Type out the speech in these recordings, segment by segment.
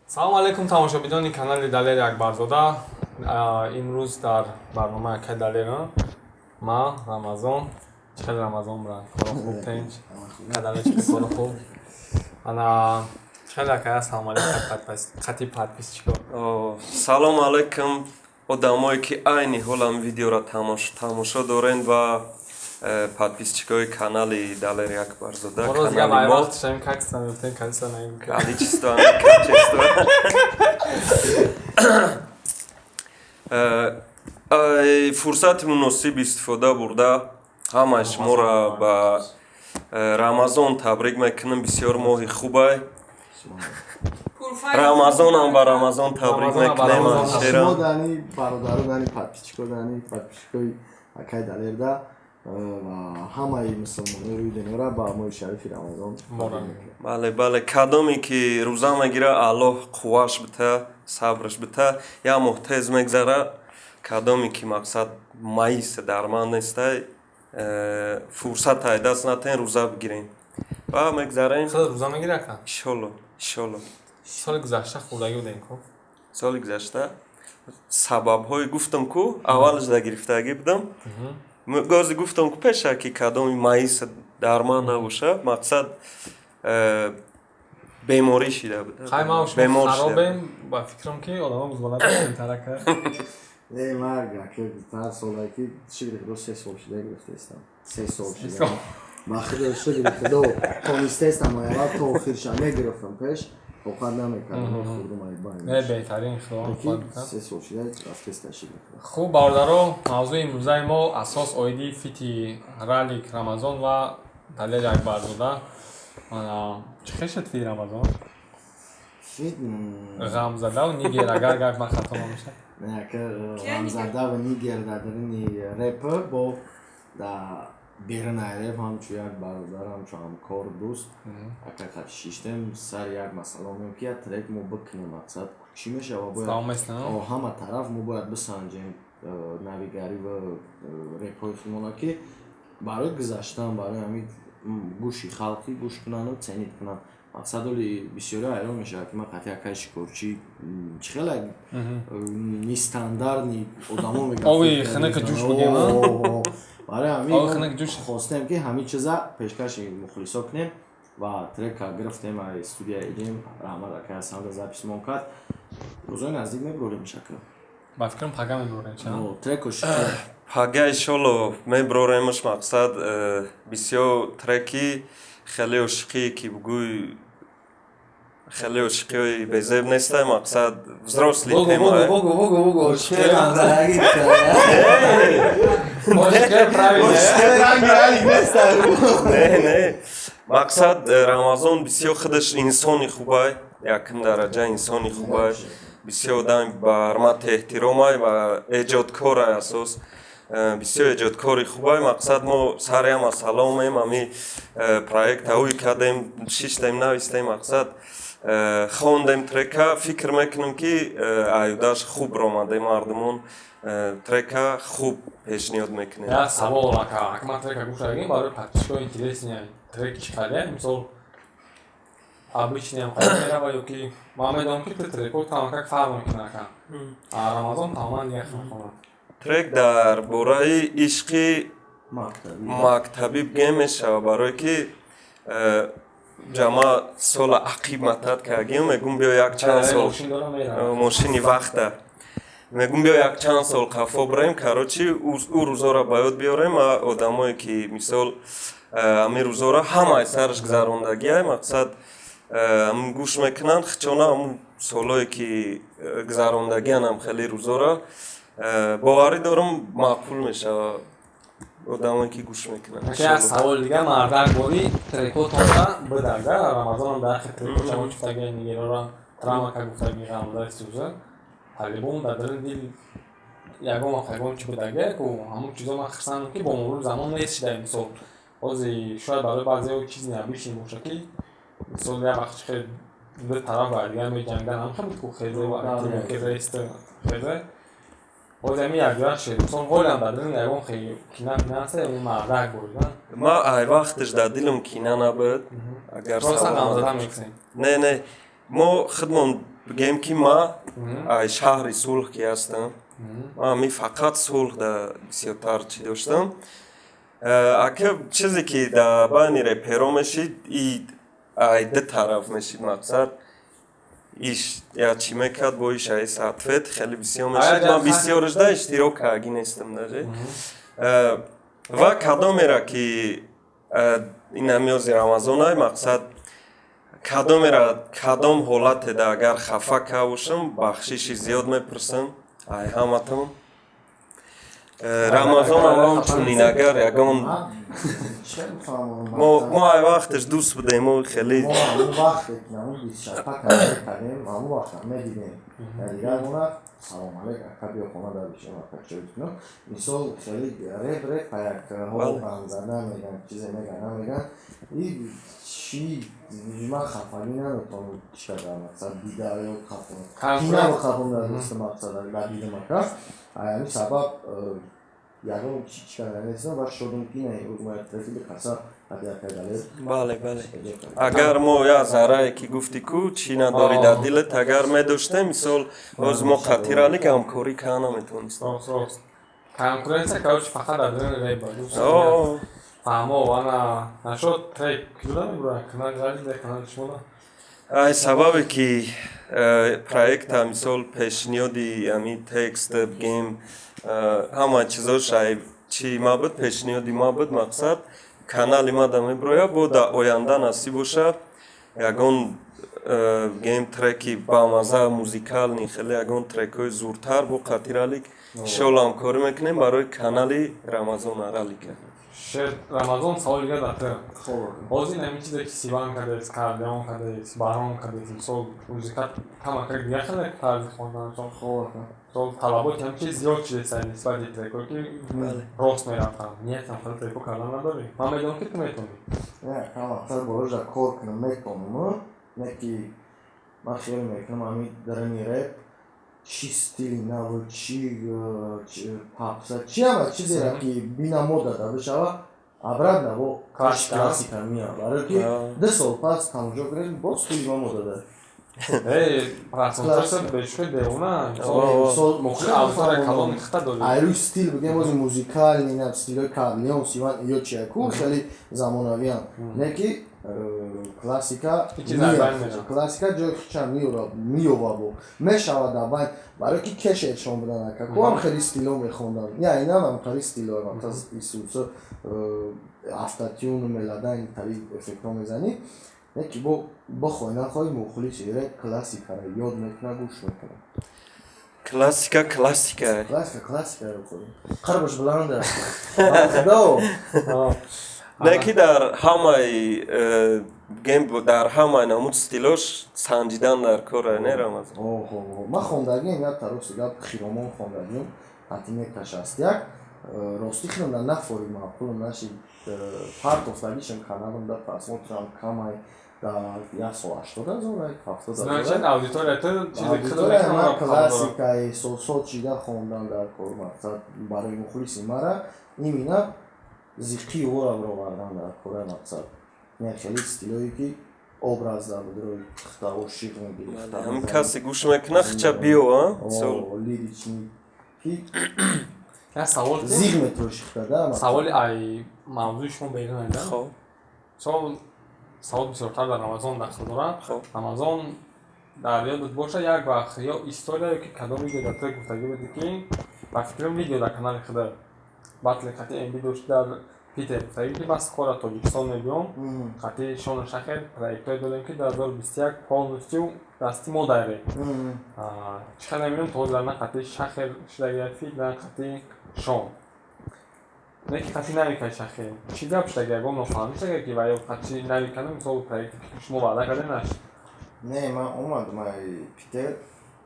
салом алейкум тамошобинони канали Далери Акбарзода. Имрӯз дар барномаи Акай Далера ма Рамазон чхел Рамазон бран кора хуб тенч кадале чхел кора хуб ана чхел Акай салом алейкум хати подписчико. Салом алейкум одамое ки айни ҳолам видеоро тамошо доранд ва подписчикои канали Далери Акбарзода. Роз я май вақт шаим качественно тен качественно ин Количество фурсати муносиб истифода бурда ҳамаи шуморо ба Рамазон табрик мекунам. Бисёр моҳи хубай. Рамазонам ба Рамазон табрик мекунем. Шумо дани бародару дани подписчикои Акай Далерда ва ҳамаи мусулмонони рӯи дунёро ба моҳи шарифи Рамазон бале кадоме ки рӯза мегира Аллоҳ қувваш бита, сабраш бита, я моҳ тез мегзара. Кадоме ки мақсад маис дарманд нестай, фурсат ай даст натен рӯза бигирем ва мегзарем. рӯза мегирӣ ака? Иншолло. Соли гузашта хурдагӣ будем ку? Соли гузашта сабабҳои гуфтам ку аввалаш да гирифтагӣ будам. Гози гуфтам ку пеша ки кадоми маис дарман набоша, мақсад беморӣ шида буда. Хай ма шумо харобем ба фикрам ки одамо музбалат тарака. Не марга ки тар солай ки чӣ гирифтам 3 сол шида гирифтаистам. 3 сол шида. Махсад шо гирифтам. Тонистаистам ава то охирша мегирифтам пеш. Овқат намекардам хурдум ай байн. Не беҳтарин худо. 3 сол шида рафтеста шида. Хуб бародаро, мавзӯи имрӯзаи мо асос оиди фити ралик Рамазон ва Далери Акбарзода. Ана чӣ хешад фити Рамазон? Фит ғамзада ва нигер агар гап ма хато намеша. не ака ғамзада ва нигер дадарини репер бо да бернаи реп ҳамчу як бародар ҳамчу ҳамкор дӯст ака шиштем сар як масъала мем ки як трек мо бикунем мақсад чӣ мешава бояд ҳама тараф мо бояд бисанҷем навигарӣ ва репҳои худмона ки барои гузаштан барои ҳамин гӯши халқӣ гӯш кунану ценид кунанд. Мақсад оли бисёриҳо ҳайрон мешавад ки ман қати акай шикорчӣ чӣ хеле нестандартни одамо мегӯянд ови хинака ҷӯш будем барои ҳамин хостем ки ҳамин чиза пешкаши мухлисо кунем ва трека гирифтем ай студия идем раҳмат акай санда записмон кард рӯзои наздик мебурорем шакл ба фикрам пага мебурорем ча треко пага иншолло мебуроремаш. мақсад бисёр треки хеле ошиқӣ ки бигӯй хеле ошиқиҳои безеб нестай. мақсад взросли тема не мақсад Рамазон бисёр худаш инсони хубай, якум дараҷа инсони хубай, бисёр одами ба ҳурмати эҳтиромай ва эҷодкорай асос бисёр эҷодкори хубай. мақсад мо сари ҳама саломем ҳами проектҳои кардем шиштем навистем. мақсад хондем трека фикр мекунем ки айёдаш хуб ромаде мардумон трека хуб пешниҳод мекунем. як савол ака ман трека гӯш кардем барои подписчикои интересни треки чӣ хаде мисол обычный ам мерава ё ки ман медонам ки трекои тамам как фарқ мекунад ака Рамазон тамоман як хел мехонад. трек дар бораи ишқи мактабӣ бигем мешава барое ки ҷама сола ақиб матад кардем мегум биё як чанд сол мошини вақта мегум биё як чанд сол қафо бирем карочи ӯ рӯзора ба ёд биёрем ва одамое ки мисол ҳамин рӯзора ҳамаи сараш гузарондагиай мақсад ҳамин гӯш мекунанд хичона ҳамун солое ки гузарондагианам хеле рӯзора боварӣ дорам мақбул мешава одамое ки гӯш мекунанд. як савол дига мардак бори трекотонра бидага Рамазонам дархи трекот шамо чуфтаги нигерора трамака гуфтаги ғамзаи сӯза талибон дар дили дил ягон вақайгон чӣ будаге ку ҳамун чизо ман хирсандам ки бо мурури замон нест шидаи мисол бози шояд барои баъзеҳо чизи необичне боша ки мисол як вақт чихел ду тараф ба дигар меҷанган ҳамхел ку хезе ки рест хезе боз ҳамин якҷоя шед мисол ҳолам дар дили ягон кина наста ягон мардак бурдан ма ай вақташ дар дилам кина набуд агар не мо худмон بگم که ما شهر صلح که هستم ما می فقط صلح در بسیارتر چی داشتم اگه چیزی که در بین رپرها میشید ای دو طرف میشید مقصد ایش یا چی میکرد با ایش ایس عطفت خیلی بسیار میشید من بسیارش در اشتراک اگه نیستم داره و کدام میره که این همیازی رمضان های مقصد کدام حالت ده اگر خفه که باشم بخشیشی زیاد میپرسم ای همتون رمضان هم چونین اگر یکان ما ای وقتش دوست بودیم و خیلی ما همون وقت که همون 26 کردیم همون وقت همه دیدیم دیگر اونا سلام علیک اکا بیا خونه در بشه اکا چه بکنم مثال خیلی ریب یک حال بانزده میگن چیزی میگن این چی من خفایی ندارم چی کردم مثلا دیداره و خفایی کینه و خفایی در دوست مقصد در دیده مکرم یعنی سبب یادم چی کردن نیستم و شدم که نه روزمایت رفیل خاصا هدیه کردن بله اگر ما یا زرایی که گفتی کو چی نداری در دلت اگر می داشته مثال از ما خطیرالی که همکاری کنه میتونستم کنکورنسیا که فقط در دل ریب بود فهمو وانا نشد تریک کدوم میبره کنال غریب کنال شما ای سببی که پروژه تا مثال پیشنیادی امی تکست گیم همه چیزاش چی ما بود پیشنیادی ما بود مقصد کانال ما دمی برویا بود آینده نصیب باشه یگان گیم ترکی با مزه موزیکال نی خیلی یگان ترکای زورتر با خاطرالیک شغل هم کار میکنیم برای کانال رمضان رالی که شاید رمضان سال دیگه داره باز این همین چیزی که سیوان کرده کاردیان کرده باران کرده مثال موزیکات تمام کرده دیگه خیلی طرز خواندن چون تو طلبات هم چیز زیاد چیزی سعی نسبت به ترکو که راست میرفتم نیت هم خیلی ترکو کردن نداری من میدونم که تو میتونی نه کاما سر باش در کار کنم میکنم نه که من خیلی میکنم همین درمی رپ چی ستیلی نبود چی پاپسا چی همه چیزی را که بینا مودا دا بشاوه ابراد نبود کلاسیکا میاد برای که 2 سال پس تماشا کردیم باز ستیلی ما مودا دا پرسنتاژ بهشون دیونه موقع اول کلام میخته داری ایرو ستیل بگیم باز موزیکال نه ستیل کارلیون سیوان یا چیکو خیلی زمانوی هم نه که کلاسیکا کلاسیکا جو چند میوه بود میشود دبای برای کی کشه شون بدن که کوم خیلی استیلو میخوندم یا اینا هم خیلی استیلو هم تاز ایسوسو افتاتیون و ملادین تری افکتو میزنی نه که با خوینا خوی مخلص ایره کلاسیکا رو یاد میکنه گوش میکنه کلاسیکا رو خودی خربش بلنده خدا نه که در همه گیم در همه نمود ستیلوش سنجیدن در کار نه رمضان ما خوندگیم یا تروسی یا خیرومان خوندگیم حتی کشاستیک راستی خوندن نفوری معقول نشید پارت افتادیشم کانالم در پاسموترام کامای در 180 زورای 70 زورای значит аудитория چیزی که من کلاسیکای سو چیزا خوندن در کار مقصد برای مخلصی مرا اینا زیقی او را بردن در کار مقصد نه خیلی استیلویی که obraz da drugoj htao širno هم کسی گوش میکنه خچه بیو لیریچنی کی سوال زیغ متروش خدا سوال ای موضوع شما بیرون ایده خب سوال بسیارتر در رمضان داخل دارم رمضان در یادت باشه یک وقت یا استوری که کدام ویدیو در تو گفتگی بودی که با فکرم ویدیو در کانال خدا باطل خطی ام ویدیوش در پیتر فایلی بس کارا تاجیکستان میبیام خطی شون شهر پروژه داریم که در 2021 پاونستیو دستی ما داره چه نمیدونم تو در خطی شهر شدگرفی در خطی شون نه که خطی نمیکنه شهر چی گپ شدگر گم نفهمی شدگر که باید خطی نمیکنه مثلا پروژه که شما وعده کرده نشد نه من اومدم پیتر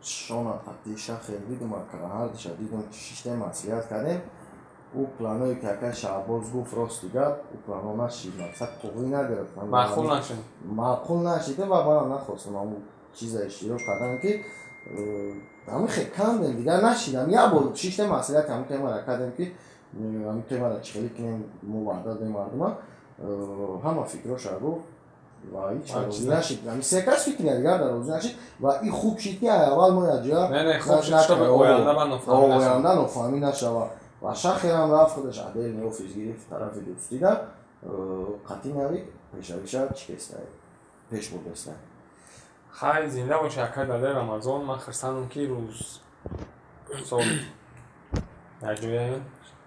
شون خطی شهر دیدم که هر دیدم شیشته مسئولیت کردیم او پلانوی که اکه شعباز گفت راست دیگه او پلانو نشید مقصد قوی نگرفتم معقول نشیده و باید نخواستم همون چیز اشتیرو کردن که همون خیلی کم دیم دیگه نشیدم یا بود شیشته مسئولیت همون تیمه را کردیم که همون تیمه را چخیلی کنیم مبادر دیم مردم همه فکرو شد گفت و هیچ روزی نشید همیشه کس فکر نگرد در روزی نشید و این خوب شید که اول ما یجا نه خوب شد تا به آینده من نفهمی نشد آینده نفهمی نشد و شخصی هم رفت خودش عدل نیوفیز گرفت طرف دوستی ده قطعی نوید پیشاویشه چی کس نوید پیش بود است نه خیلی زنده باشه اکر در رمضان من خرسندم که روز سال نجویه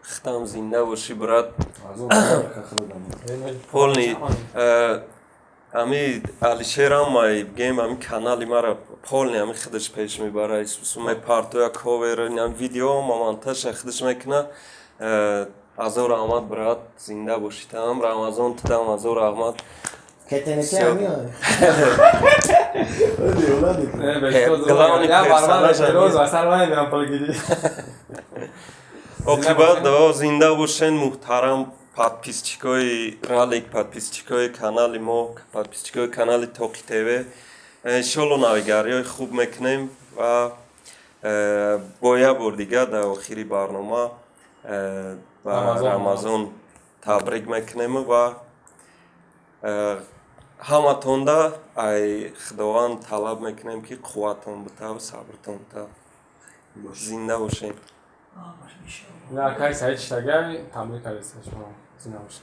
ختم زنده باشی برات از اون خرودم полни ами алишерам май бигем ами канали мара полни ами хидаш пеш мебара суме партоя ковер ам видео монтаж хидаш мекна азор аҳмад брат зинда боши там рамазон тудам азор аҳмад кетенеке ами оқибат до зинда бошен муҳтарам подписчикои ралик подписчикои канали мо подписчикои канали Тоқи ТВ иншолло навигариҳои хуб мекунем ва бо як бор дига дар охири барнома ба рамазон табрик мекунем ва ҳаматонда ай худованд талаб мекунем ки қувватон бутав сабртон бутав зинда бошем نه کاری سعید شتگه تمرین کردید شما زنده باشه